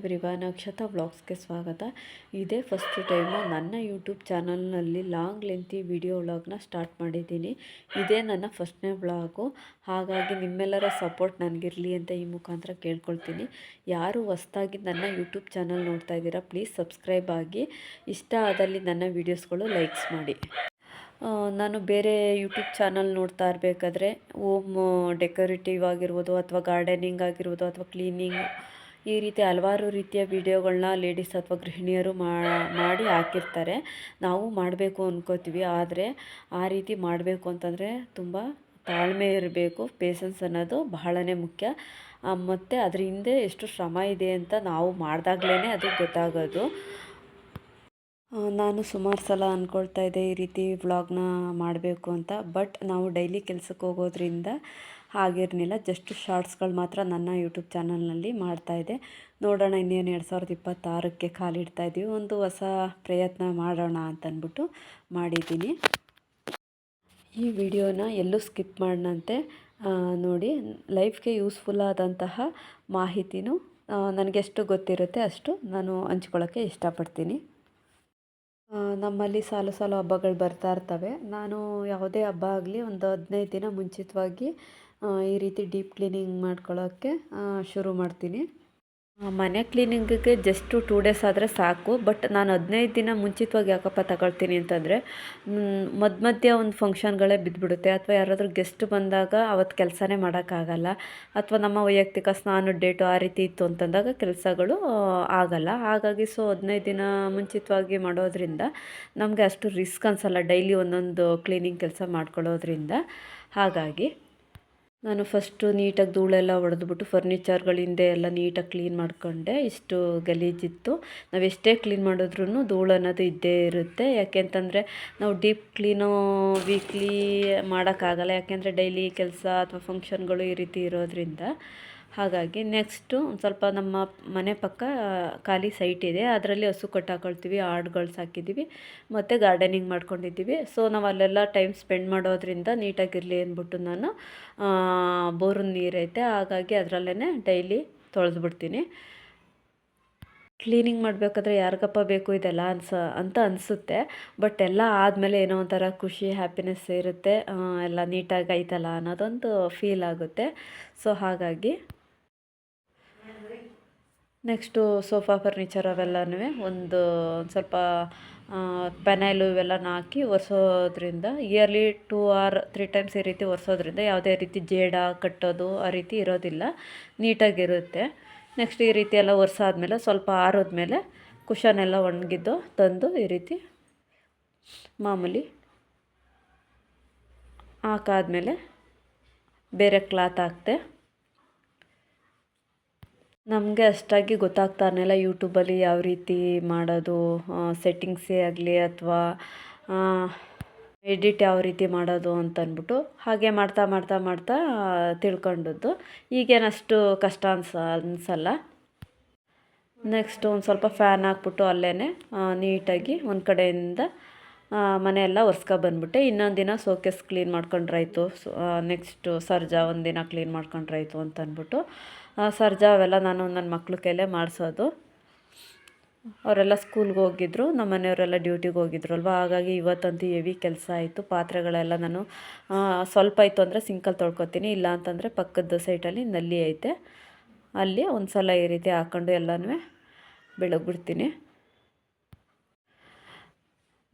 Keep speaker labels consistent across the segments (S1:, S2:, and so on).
S1: Everyone, Akshata ವ್ಲಾಗ್ಸ್ಗೆ ಸ್ವಾಗತ. ಇದೇ first time ನನ್ನ ಯೂಟ್ಯೂಬ್ ಚಾನಲ್ನಲ್ಲಿ ಲಾಂಗ್ ಲೆಂತಿ ವಿಡಿಯೋ ವ್ಲಾಗ್ನ ಸ್ಟಾರ್ಟ್ ಮಾಡಿದ್ದೀನಿ. ಇದೇ ನನ್ನ ಫಸ್ಟ್ನೇ ವ್ಲಾಗು. ಹಾಗಾಗಿ ನಿಮ್ಮೆಲ್ಲರ ಸಪೋರ್ಟ್ ನನಗಿರಲಿ ಅಂತ ಈ ಮುಖಾಂತರ ಕೇಳ್ಕೊಳ್ತೀನಿ. ಯಾರು ಹೊಸ್ದಾಗಿ ನನ್ನ ಯೂಟ್ಯೂಬ್ ಚಾನಲ್ ನೋಡ್ತಾ ಇದ್ದೀರಾ, ಪ್ಲೀಸ್ ಸಬ್ಸ್ಕ್ರೈಬ್ ಆಗಿ. ಇಷ್ಟ ಆದಲ್ಲಿ ನನ್ನ ವೀಡಿಯೋಸ್ಗಳು ಲೈಕ್ಸ್ ಮಾಡಿ. ನಾನು ಬೇರೆ ಯೂಟ್ಯೂಬ್ ಚಾನಲ್ ನೋಡ್ತಾ ಇರಬೇಕಾದ್ರೆ ಹೋಮ್ ಡೆಕೋರೇಟಿವ್ ಆಗಿರ್ಬೋದು, ಅಥವಾ ಗಾರ್ಡನಿಂಗ್ ಆಗಿರ್ಬೋದು, ಅಥವಾ ಕ್ಲೀನಿಂಗ್, ಈ ರೀತಿ ಹಲವಾರು ರೀತಿಯ ವಿಡಿಯೋಗಳನ್ನ ಲೇಡೀಸ್ ಅಥವಾ ಗೃಹಿಣಿಯರು ಮಾಡಿ ಹಾಕಿರ್ತಾರೆ. ನಾವು ಮಾಡಬೇಕು ಅಂದ್ಕೋತೀವಿ, ಆದರೆ ಆ ರೀತಿ ಮಾಡಬೇಕು ಅಂತಂದರೆ ತುಂಬ ತಾಳ್ಮೆ ಇರಬೇಕು. ಪೇಷನ್ಸ್ ಅನ್ನೋದು ಬಹಳನೇ ಮುಖ್ಯ. ಮತ್ತು ಅದ್ರ ಹಿಂದೆ ಎಷ್ಟು ಶ್ರಮ ಇದೆ ಅಂತ ನಾವು ಮಾಡಿದಾಗ್ಲೇ ಅದು ಗೊತ್ತಾಗೋದು. ನಾನು ಸುಮಾರು ಸಲ ಅಂದ್ಕೊಳ್ತಾ ಇದ್ದೆ ಈ ರೀತಿ ವ್ಲಾಗ್ನ ಮಾಡಬೇಕು ಅಂತ. ಬಟ್ ನಾವು ಡೈಲಿ ಕೆಲಸಕ್ಕೆ ಹೋಗೋದ್ರಿಂದ ಆಗಿರಲಿಲ್ಲ. ಜಸ್ಟ್ ಶಾರ್ಟ್ಸ್ಗಳು ಮಾತ್ರ ನನ್ನ ಯೂಟ್ಯೂಬ್ ಚಾನಲ್ನಲ್ಲಿ ಮಾಡ್ತಾಯಿದ್ದೆ. ನೋಡೋಣ, ಇನ್ನೇನು 2026ಕ್ಕೆ ಕಾಲಿಡ್ತಾ ಇದ್ದೀವಿ, ಒಂದು ಹೊಸ ಪ್ರಯತ್ನ ಮಾಡೋಣ ಅಂತಂದ್ಬಿಟ್ಟು ಮಾಡಿದ್ದೀನಿ. ಈ ವಿಡಿಯೋನ ಎಲ್ಲೂ ಸ್ಕಿಪ್ ಮಾಡದಂತೆ ನೋಡಿ. ಲೈಫ್ಗೆ ಯೂಸ್ಫುಲ್ ಆದಂತಹ ಮಾಹಿತಿನೂ ನನಗೆಷ್ಟು ಗೊತ್ತಿರುತ್ತೆ ಅಷ್ಟು ನಾನು ಹಂಚ್ಕೊಳ್ಳೋಕ್ಕೆ ಇಷ್ಟಪಡ್ತೀನಿ. ನಮ್ಮಲ್ಲಿ ಸಾಲು ಹಬ್ಬಗಳು ಬರ್ತಾ ಇರ್ತವೆ. ನಾನು ಯಾವುದೇ ಹಬ್ಬ ಆಗಲಿ ಒಂದು 15 ದಿನ ಮುಂಚಿತವಾಗಿ ಈ ರೀತಿ ಡೀಪ್ ಕ್ಲೀನಿಂಗ್ ಮಾಡ್ಕೊಳ್ಳೋಕ್ಕೆ ಶುರು ಮಾಡ್ತೀನಿ. ಮನೆ ಕ್ಲೀನಿಂಗಿಗೆ ಜಸ್ಟು 2 ಡೇಸ್ ಆದರೆ ಸಾಕು. ಬಟ್ ನಾನು 15 ದಿನ ಮುಂಚಿತವಾಗಿ ಯಾಕಪ್ಪ ತಗೊಳ್ತೀನಿ ಅಂತಂದರೆ, ಮಧ್ಯೆ ಒಂದು ಫಂಕ್ಷನ್ಗಳೇ ಬಿದ್ದುಬಿಡುತ್ತೆ, ಅಥವಾ ಯಾರಾದರೂ ಗೆಸ್ಟ್ ಬಂದಾಗ ಅವತ್ತು ಕೆಲಸನೇ ಮಾಡೋಕ್ಕಾಗಲ್ಲ, ಅಥವಾ ನಮ್ಮ ವೈಯಕ್ತಿಕ ಸ್ನಾನದ ಡೇಟು ಆ ರೀತಿ ಇತ್ತು ಅಂತಂದಾಗ ಕೆಲಸಗಳು ಆಗಲ್ಲ. ಹಾಗಾಗಿ 15 ದಿನ ಮುಂಚಿತವಾಗಿ ಮಾಡೋದ್ರಿಂದ ನಮಗೆ ಅಷ್ಟು ರಿಸ್ಕ್ ಅನಿಸಲ್ಲ, ಡೈಲಿ ಒಂದೊಂದು ಕ್ಲೀನಿಂಗ್ ಕೆಲಸ ಮಾಡ್ಕೊಳ್ಳೋದ್ರಿಂದ. ಹಾಗಾಗಿ ನಾನು ಫಸ್ಟು ನೀಟಾಗಿ ಧೂಳೆಲ್ಲ ಹೊಡೆದ್ಬಿಟ್ಟು ಫರ್ನಿಚರ್ಗಳ ಹಿಂದೆ ಎಲ್ಲ ನೀಟಾಗಿ ಕ್ಲೀನ್ ಮಾಡಿಕೊಂಡೆ. ಇಷ್ಟು ಗಲೀಜಿತ್ತು. ನಾವು ಎಷ್ಟೇ ಕ್ಲೀನ್ ಮಾಡಿದ್ರೂ ಧೂಳು ಅನ್ನೋದು ಇದ್ದೇ ಇರುತ್ತೆ. ಯಾಕೆಂತಂದರೆ ನಾವು ಡೀಪ್ ಕ್ಲೀನು ವೀಕ್ಲಿ ಮಾಡೋಕ್ಕಾಗಲ್ಲ, ಯಾಕೆಂದರೆ ಡೈಲಿ ಕೆಲಸ ಅಥವಾ ಫಂಕ್ಷನ್ಗಳು ಈ ರೀತಿ ಇರೋದ್ರಿಂದ. ಹಾಗಾಗಿ ನೆಕ್ಸ್ಟು ಒಂದು ಸ್ವಲ್ಪ ನಮ್ಮ ಮನೆ ಪಕ್ಕ ಖಾಲಿ ಸೈಟ್ ಇದೆ, ಅದರಲ್ಲಿ ಹಸು ಕಟ್ಟಾಕೊಳ್ತೀವಿ, ಆಡುಗಳು ಸಾಕಿದ್ದೀವಿ, ಮತ್ತು ಗಾರ್ಡನಿಂಗ್ ಮಾಡ್ಕೊಂಡಿದ್ದೀವಿ. ಸೊ ನಾವು ಅಲ್ಲೆಲ್ಲ ಟೈಮ್ ಸ್ಪೆಂಡ್ ಮಾಡೋದ್ರಿಂದ ನೀಟಾಗಿರಲಿ ಅಂದ್ಬಿಟ್ಟು ನಾನು ಬೋರಿನ ನೀರೈತೆ, ಹಾಗಾಗಿ ಅದರಲ್ಲೇ ಡೈಲಿ ತೊಳೆದ್ಬಿಡ್ತೀನಿ. ಕ್ಲೀನಿಂಗ್ ಮಾಡಬೇಕಾದ್ರೆ ಯಾರಿಗಪ್ಪ ಬೇಕು ಇದೆಲ್ಲ ಅಂತ ಅನಿಸುತ್ತೆ. ಬಟ್ ಎಲ್ಲ ಆದಮೇಲೆ ಏನೋ ಒಂಥರ ಖುಷಿ, ಹ್ಯಾಪಿನೆಸ್ ಇರುತ್ತೆ. ಎಲ್ಲ ನೀಟಾಗಿ ಐತಲ್ಲ ಅನ್ನೋದೊಂದು ಫೀಲ್ ಆಗುತ್ತೆ. ಸೊ ಹಾಗಾಗಿ ನೆಕ್ಸ್ಟು ಸೋಫಾ ಫರ್ನಿಚರ್ ಅವೆಲ್ಲನೂ ಒಂದು ಸ್ವಲ್ಪ ಪೆನೈಲು ಇವೆಲ್ಲನ ಹಾಕಿ ಒರೆಸೋದ್ರಿಂದ, ಇಯರ್ಲಿ 2 or 3 ಟೈಮ್ಸ್ ಈ ರೀತಿ ಒರೆಸೋದ್ರಿಂದ ಯಾವುದೇ ರೀತಿ ಜೇಡ ಕಟ್ಟೋದು ಆ ರೀತಿ ಇರೋದಿಲ್ಲ, ನೀಟಾಗಿರುತ್ತೆ. ನೆಕ್ಸ್ಟ್ ಈ ರೀತಿ ಎಲ್ಲ ಒರೆಸಾದ್ಮೇಲೆ ಸ್ವಲ್ಪ ಆರೋದ್ಮೇಲೆ ಕುಷನ್ ಎಲ್ಲ ಒಣಗಿದ್ದು ತಂದು ಈ ರೀತಿ ಮಾಮೂಲಿ ಹಾಕಾದ್ಮೇಲೆ ಬೇರೆ ಕ್ಲಾತ್ ಹಾಕ್ತೆ. ನಮಗೆ ಅಷ್ಟಾಗಿ ಗೊತ್ತಾಗ್ತಾ ಇರಲಿಲ್ಲ ಯೂಟ್ಯೂಬಲ್ಲಿ ಯಾವ ರೀತಿ ಮಾಡೋದು, ಸೆಟ್ಟಿಂಗ್ಸೇ ಆಗಲಿ ಅಥವಾ ಎಡಿಟ್ ಯಾವ ರೀತಿ ಮಾಡೋದು ಅಂತಂದ್ಬಿಟ್ಟು ಹಾಗೆ ಮಾಡ್ತಾ ತಿಳ್ಕೊಂಡದ್ದು. ಈಗೇನಷ್ಟು ಕಷ್ಟ ಅನಿಸಲ್ಲ. ನೆಕ್ಸ್ಟ್ ಒಂದು ಸ್ವಲ್ಪ ಫ್ಯಾನ್ ಹಾಕ್ಬಿಟ್ಟು ಅಲ್ಲೇ ನೀಟಾಗಿ ಒಂದು ಕಡೆಯಿಂದ ಮನೆಯೆಲ್ಲ ಒರೆಸ್ಕೊಬಂದ್ಬಿಟ್ಟೆ. ಇನ್ನೊಂದು ದಿನ ಸೋಕೇಸ್ ಕ್ಲೀನ್ ಮಾಡ್ಕೊಂಡ್ರಾಯ್ತು. ನೆಕ್ಸ್ಟು ಸರ್ಜಾ ಒಂದಿನ ಕ್ಲೀನ್ ಮಾಡ್ಕೊಂಡ್ರಾಯ್ತು ಅಂತಂದ್ಬಿಟ್ಟು ಸರ್ಜಾ ಅವೆಲ್ಲ ನಾನು ನನ್ನ ಮಕ್ಳ ಕೈಲೇ ಮಾಡಿಸೋದು. ಅವರೆಲ್ಲ ಸ್ಕೂಲ್ಗೆ ಹೋಗಿದ್ರು, ನಮ್ಮ ಮನೆಯವರೆಲ್ಲ ಡ್ಯೂಟಿಗೆ ಹೋಗಿದ್ರು ಅಲ್ವಾ. ಹಾಗಾಗಿ ಇವತ್ತಂತೂ ಹೆವಿ ಕೆಲಸ ಆಯಿತು. ಪಾತ್ರೆಗಳೆಲ್ಲ ನಾನು ಸ್ವಲ್ಪ ಇತ್ತು ಅಂದರೆ ಸಿಂಕಲ್ಲಿ ತೊಳ್ಕೊತೀನಿ, ಇಲ್ಲ ಅಂತಂದರೆ ಪಕ್ಕದ ಸೈಟಲ್ಲಿ ನಲ್ಲಿ ಐತೆ, ಅಲ್ಲಿ ಒಂದು ಸಲ ಈ ರೀತಿ ಹಾಕ್ಕೊಂಡು ಎಲ್ಲನೂ ಬೆಳಗ್ಬಿಡ್ತೀನಿ.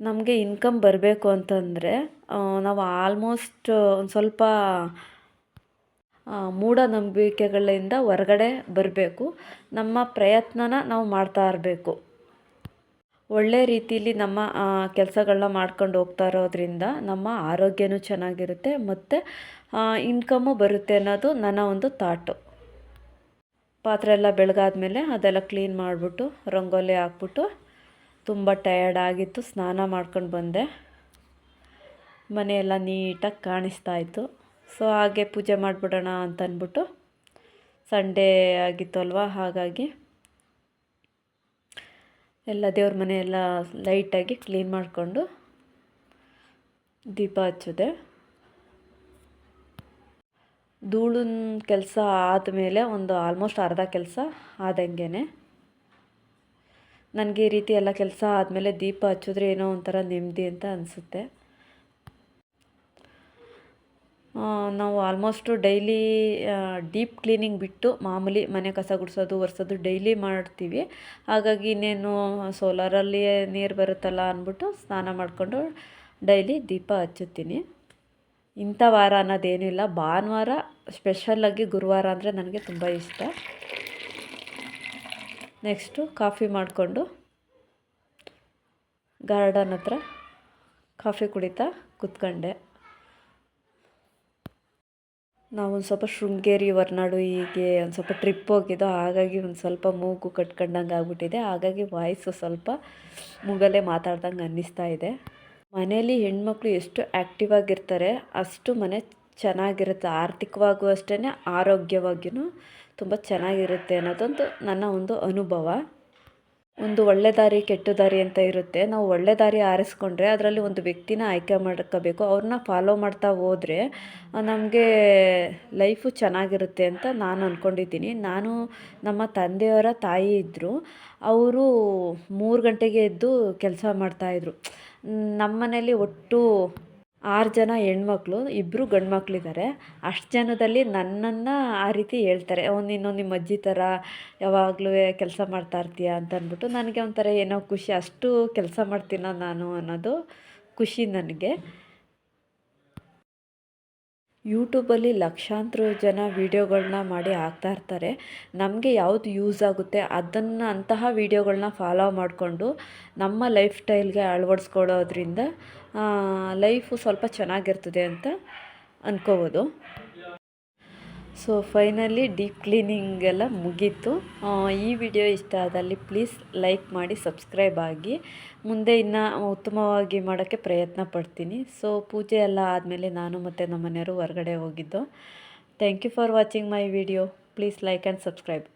S1: ನಮಗೆ ಇನ್ಕಮ್ ಬರಬೇಕು ಅಂತಂದರೆ ನಾವು ಆಲ್ಮೋಸ್ಟ್ ಒಂದು ಸ್ವಲ್ಪ ಮೂಢನಂಬಿಕೆಗಳಿಂದ ಹೊರಗಡೆ ಬರಬೇಕು. ನಮ್ಮ ಪ್ರಯತ್ನನ ನಾವು ಮಾಡ್ತಾ ಇರಬೇಕು. ಒಳ್ಳೆ ರೀತಿಯಲ್ಲಿ ನಮ್ಮ ಕೆಲಸಗಳನ್ನ ಮಾಡ್ಕೊಂಡು ಹೋಗ್ತಾ ಇರೋದ್ರಿಂದ ನಮ್ಮ ಆರೋಗ್ಯನೂ ಚೆನ್ನಾಗಿರುತ್ತೆ, ಮತ್ತು ಇನ್ಕಮ್ಮು ಬರುತ್ತೆ ಅನ್ನೋದು ನನ್ನ ಒಂದು ಥಾಟು. ಪಾತ್ರೆ ಎಲ್ಲ ಬೆಳಗಾದ್ಮೇಲೆ ಅದೆಲ್ಲ ಕ್ಲೀನ್ ಮಾಡಿಬಿಟ್ಟು ರಂಗೋಲಿ ಹಾಕ್ಬಿಟ್ಟು, ತುಂಬ ಟಯರ್ಡ್ ಆಗಿತ್ತು, ಸ್ನಾನ ಮಾಡ್ಕೊಂಡು ಬಂದೆ. ಮನೆಯೆಲ್ಲ ನೀಟಾಗಿ ಕಾಣಿಸ್ತಾ ಇತ್ತು. ಸೊ ಹಾಗೆ ಪೂಜೆ ಮಾಡಿಬಿಡೋಣ ಅಂತಂದ್ಬಿಟ್ಟು, ಸಂಡೇ ಆಗಿತ್ತು ಅಲ್ವಾ, ಹಾಗಾಗಿ ಎಲ್ಲ ದೇವ್ರ ಮನೆಯೆಲ್ಲ ಲೈಟಾಗಿ ಕ್ಲೀನ್ ಮಾಡಿಕೊಂಡು ದೀಪ ಹಚ್ಚಿದೆ. ಧೂಳಿನ ಕೆಲಸ ಆದಮೇಲೆ ಒಂದು ಆಲ್ಮೋಸ್ಟ್ ಅರ್ಧ ಕೆಲಸ ಆದಂಗೆ. ನನಗೆ ಈ ರೀತಿ ಎಲ್ಲ ಕೆಲಸ ಆದಮೇಲೆ ದೀಪ ಹಚ್ಚಿದ್ರೆ ಏನೋ ಒಂಥರ ನೆಮ್ಮದಿ ಅಂತ ಅನಿಸುತ್ತೆ. ನಾವು ಆಲ್ಮೋಸ್ಟು ಡೈಲಿ ಡೀಪ್ ಕ್ಲೀನಿಂಗ್ ಬಿಟ್ಟು ಮಾಮೂಲಿ ಮನೆ ಕಸ ಗುಡಿಸೋದು ಒರೆಸೋದು ಡೈಲಿ ಮಾಡ್ತೀವಿ. ಹಾಗಾಗಿ ಇನ್ನೇನು ಸೋಲಾರಲ್ಲಿ ನೀರು ಬರುತ್ತಲ್ಲ ಅಂದ್ಬಿಟ್ಟು ಸ್ನಾನ ಮಾಡಿಕೊಂಡು ಡೈಲಿ ದೀಪ ಹಚ್ಚುತ್ತೀನಿ. ಇಂಥ ವಾರ ಅನ್ನೋದೇನಿಲ್ಲ, ಭಾನುವಾರ ಸ್ಪೆಷಲ್ಲಾಗಿ ಗುರುವಾರ ಅಂದರೆ ನನಗೆ ತುಂಬ ಇಷ್ಟ. ನೆಕ್ಸ್ಟು ಕಾಫಿ ಮಾಡಿಕೊಂಡು ಗಾರ್ಡನ್ ಹತ್ರ ಕಾಫಿ ಕುಡಿತಾ ಕೂತ್ಕೊಂಡೆ. ನಾವು ಒಂದು ಸ್ವಲ್ಪ ಶೃಂಗೇರಿ ಹೊರನಾಡು ಹೀಗೆ ಒಂದು ಸ್ವಲ್ಪ ಟ್ರಿಪ್ ಹೋಗಿದ್ದೋ, ಹಾಗಾಗಿ ಒಂದು ಸ್ವಲ್ಪ ಮೂಗು ಕಟ್ಕೊಂಡಂಗೆ ಆಗ್ಬಿಟ್ಟಿದೆ. ಹಾಗಾಗಿ ವಾಯ್ಸು ಸ್ವಲ್ಪ ಮೂಗಲ್ಲೇ ಮಾತಾಡ್ದಂಗೆ ಅನ್ನಿಸ್ತಾ ಇದೆ. ಮನೇಲಿ ಹೆಣ್ಮಕ್ಳು ಎಷ್ಟು ಆ್ಯಕ್ಟಿವ್ ಆಗಿರ್ತಾರೆ ಅಷ್ಟು ಮನೆ ಚೆನ್ನಾಗಿರುತ್ತೆ. ಆರ್ಥಿಕವಾಗೂ ಅಷ್ಟೇ, ಆರೋಗ್ಯವಾಗಿಯೂ ತುಂಬ ಚೆನ್ನಾಗಿರುತ್ತೆ ಅನ್ನೋದೊಂದು ನನ್ನ ಒಂದು ಅನುಭವ. ಒಂದು ಒಳ್ಳೆ ದಾರಿ ಕೆಟ್ಟ ದಾರಿ ಅಂತ ಇರುತ್ತೆ. ನಾವು ಒಳ್ಳೆ ದಾರಿ ಆರಿಸ್ಕೊಂಡ್ರೆ ಅದರಲ್ಲಿ ಒಂದು ವ್ಯಕ್ತಿನ ಆಯ್ಕೆ ಮಾಡ್ಕೋಬೇಕು. ಅವ್ರನ್ನ ಫಾಲೋ ಮಾಡ್ತಾ ಹೋದರೆ ನಮಗೆ ಲೈಫು ಚೆನ್ನಾಗಿರುತ್ತೆ ಅಂತ ನಾನು ಅಂದ್ಕೊಂಡಿದ್ದೀನಿ. ನಮ್ಮ ತಂದೆಯವರ ತಾಯಿ ಇದ್ದರು. ಅವರು 3 ಗಂಟೆಗೆ ಎದ್ದು ಕೆಲಸ ಮಾಡ್ತಾಯಿದ್ರು. ನಮ್ಮ ಮನೇಲಿ ಒಟ್ಟು 6 ಜನ ಹೆಣ್ಮಕ್ಳು, 2 ಗಂಡು ಮಕ್ಕಳಿದ್ದಾರೆ. ಅಷ್ಟು ಜನದಲ್ಲಿ ನನ್ನನ್ನು ಆ ರೀತಿ ಹೇಳ್ತಾರೆ, ನೀನು ನಿಮ್ಮ ಅಜ್ಜಿ ಥರ ಯಾವಾಗಲೂ ಕೆಲಸ ಮಾಡ್ತಾ ಇರ್ತೀಯ ಅಂತ ಅಂದ್ಬಿಟ್ಟು. ನನಗೆ ಒಂಥರ ಏನೋ ಖುಷಿ, ಅಷ್ಟು ಕೆಲಸ ಮಾಡ್ತೀನೋ ನಾನು ಅನ್ನೋದು ಖುಷಿ ನನಗೆ. ಯೂಟ್ಯೂಬಲ್ಲಿ ಲಕ್ಷಾಂತರ ಜನ ವೀಡಿಯೋಗಳನ್ನ ಮಾಡಿ ಹಾಕ್ತಾಯಿರ್ತಾರೆ. ನಮಗೆ ಯಾವುದು ಯೂಸ್ ಆಗುತ್ತೆ ಅಂತಹ ವೀಡಿಯೋಗಳನ್ನ ಫಾಲೋ ಮಾಡಿಕೊಂಡು ನಮ್ಮ ಲೈಫ್ ಸ್ಟೈಲ್ಗೆ ಅಳವಡಿಸ್ಕೊಳ್ಳೋದ್ರಿಂದ ಲೈಫು ಸ್ವಲ್ಪ ಚೆನ್ನಾಗಿರ್ತದೆ ಅಂತ ಅಂದ್ಕೋಬೋದು. ಸೊ ಫೈನಲಿ ಡೀಪ್ ಕ್ಲೀನಿಂಗ್ ಎಲ್ಲ ಮುಗೀತು. ಈ ವಿಡಿಯೋ ಇಷ್ಟ ಆದಲ್ಲಿ ಪ್ಲೀಸ್ ಲೈಕ್ ಮಾಡಿ, ಸಬ್ಸ್ಕ್ರೈಬ್ ಆಗಿ. ಮುಂದೆ ಇನ್ನೂ ಉತ್ತಮವಾಗಿ ಮಾಡೋಕ್ಕೆ ಪ್ರಯತ್ನ ಪಡ್ತೀನಿ. ಸೊ ಪೂಜೆ ಎಲ್ಲ ಆದಮೇಲೆ ನಾನು ಮತ್ತು ನಮ್ಮ ಮನೆಯವರು ಹೊರಗಡೆ ಹೋಗಿದ್ದು. Thank you for watching my video. Please like and subscribe.